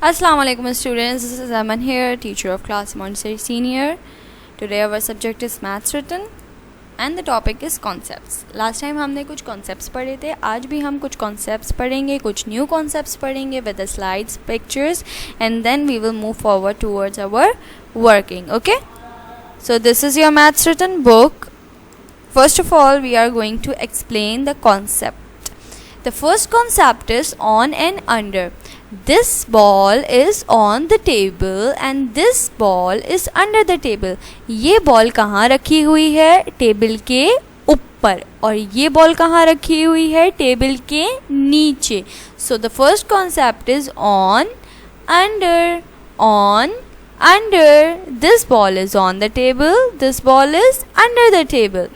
Assalamualaikum students, this is Aman here, teacher of class Montessori Senior. Today our subject is maths written and the topic is concepts. Last time हमने कुछ concepts पढ़े थे, आज भी हम कुछ concepts पढ़ेंगे, कुछ new concepts पढ़ेंगे with the slides, pictures, and then we will move forward towards our working. Okay? So this is your maths written book. First of all, we are going to explain the concept. The first concept is on and under. This ball is on the table and this ball is under the table. ये ball कहाँ रखी हुई है? Table के ऊपर. और ये ball कहाँ रखी हुई है? टेबल के नीचे. So the first concept is on, under, on, under. This ball is on the table. This ball is under the table.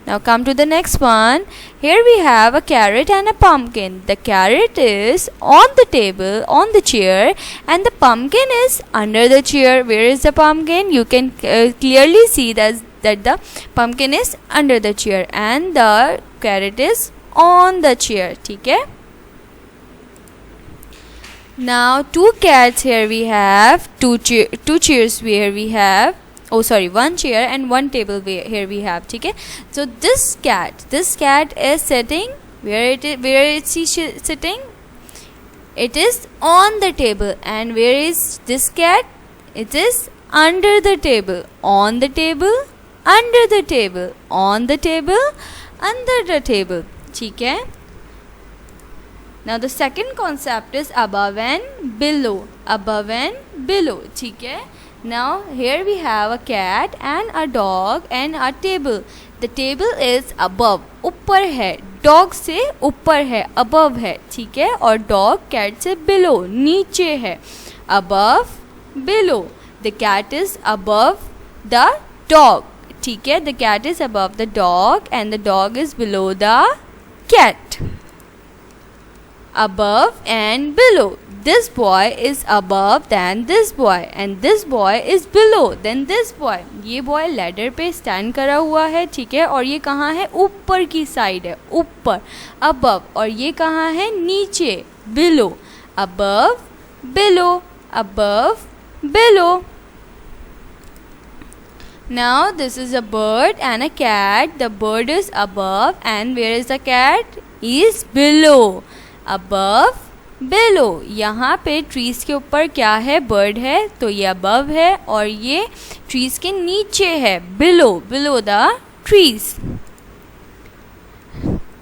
Now come to the next one. Here we have a carrot and a pumpkin. The carrot is on the table, on the chair, and the pumpkin is under the chair. Where is the pumpkin? You can clearly see that the pumpkin is under the chair and the carrot is on the chair. ठीक है? Now two cats here we have, two chairs here we have. One chair and one table here we have. ठीक है? So this cat is sitting. Where is she sitting? It is on the table. And where is this cat? It is under the table. On the table, under the table, on the table, under the table. ठीक है? Now the second concept is above and below. Above and below. ठीक है? Now here we have a cat and a dog and a table. The table is above, ऊपर है. Dog से ऊपर है, above है. ठीक है? और dog cat से below, नीचे है. Above, below. The cat is above the dog. ठीक है? The cat is above the dog and the dog is below the cat. Above and below. This boy is above than this boy and this boy is below than this boy. ये boy ladder पे stand करा हुआ है. ठीक है? और ये कहाँ है? ऊपर की side है. ऊपर, above. और ये कहाँ है? नीचे, below. Above, below, above, below. Now this is a bird and a cat. The bird is above and where is the cat? He is below. Above, below. यहाँ पे ट्रीज के ऊपर क्या है? बर्ड है, तो ये अबव है और ये ट्रीज के नीचे है, below the trees.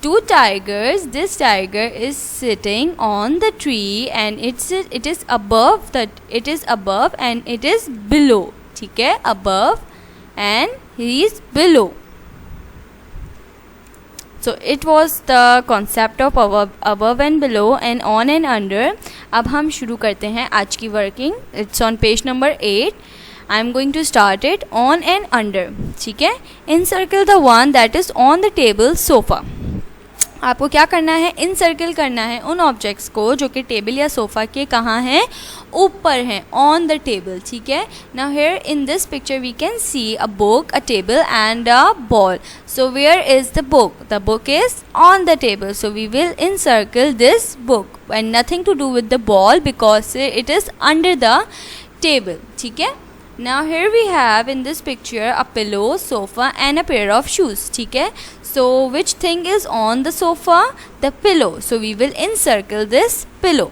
Two tigers. This tiger is sitting on the tree and it is above and it is below. ठीक है? Above and he is below. So it was the concept of above and below and on and under. अब हम शुरू करते हैं आज की working. It's on page number 8. I am going to start it on and under. ठीक है? Encircle the one that is on the table sofa. आपको क्या करना है? इनसर्कल करना है उन ऑब्जेक्ट्स को जो कि टेबल या सोफ़ा के कहाँ हैं? ऊपर हैं, ऑन द टेबल. ठीक है? Now here in this picture we can see a book, a table and a ball. So where is the book? The book is on the table. So we will encircle this book and nothing to do with the ball because it is under the table. ठीक है? Now here we have in this picture a pillow, sofa and a pair of shoes. ठीक है? So which thing is on the sofa? The pillow. So we will encircle this pillow.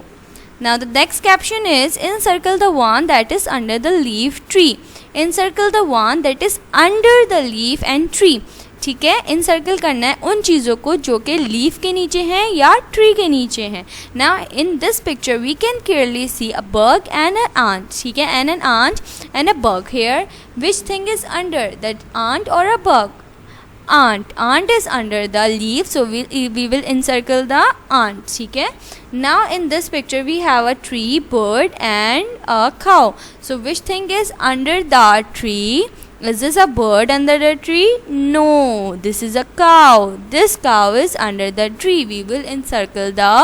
Now the next caption is encircle the one that is under the leaf tree. Encircle the one that is under the leaf and tree. ठीक है? Encircle करना है उन चीज़ों को जो कि leaf के नीचे हैं या ट्री के नीचे हैं. Now in this picture we can clearly see a bug and an ant. ठीक है? And an ant and a bug. Here which thing is under? That ant और a bug? Ant is under the leaf, so we will encircle the ant. ठीक है? Now in this picture we have a tree, bird and a cow. So which thing is under the tree? Is this a bird under the tree? No, this is a cow. This cow is under the tree. We will encircle the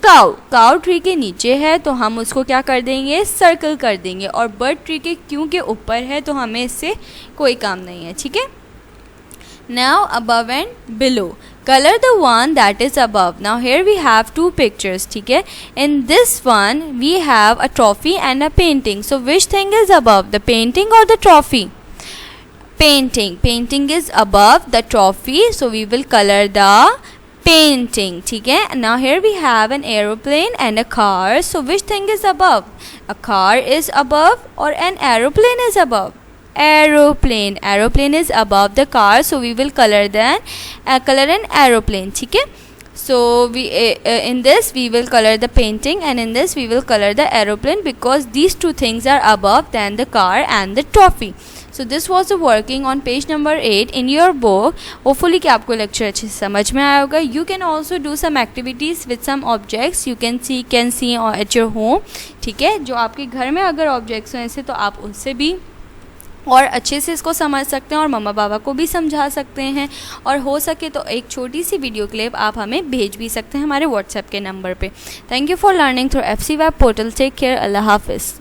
cow. Cow tree के नीचे है तो हम उसको क्या कर देंगे? Circle कर देंगे. और bird tree के क्योंकि ऊपर है तो हमें इससे कोई काम नहीं है. ठीक है? Now above and below. color the one that is above. Now here we have two pictures, ठीक है. In this one we have a trophy and a painting. So which thing is above, the painting or the trophy? Painting. Painting is above the trophy, so we will color the painting, ठीक है. Now here we have an aeroplane and a car. So which thing is above? A car is above or an aeroplane is above? Aeroplane. Aeroplane is above the car, so we will color an aeroplane, ठीक है. So we in this we will color the painting, and in this we will color the aeroplane, because these two things are above than the car and the trophy. So this was the working on page number 8 in your book. Hopefully कि आपको lecture अच्छे से समझ में आया होगा. You can also do some activities with some objects you can see at your home, ठीक है. जो आपके घर में अगर ऑब्जेक्ट्स हैं ऐसे, तो आप उनसे भी और अच्छे से इसको समझ सकते हैं और मम्मा पापा को भी समझा सकते हैं. और हो सके तो एक छोटी सी वीडियो क्लिप आप हमें भेज भी सकते हैं हमारे व्हाट्सएप के नंबर पे. Thank you for learning through FC web portal. Take care. अल्लाह हाफिज़.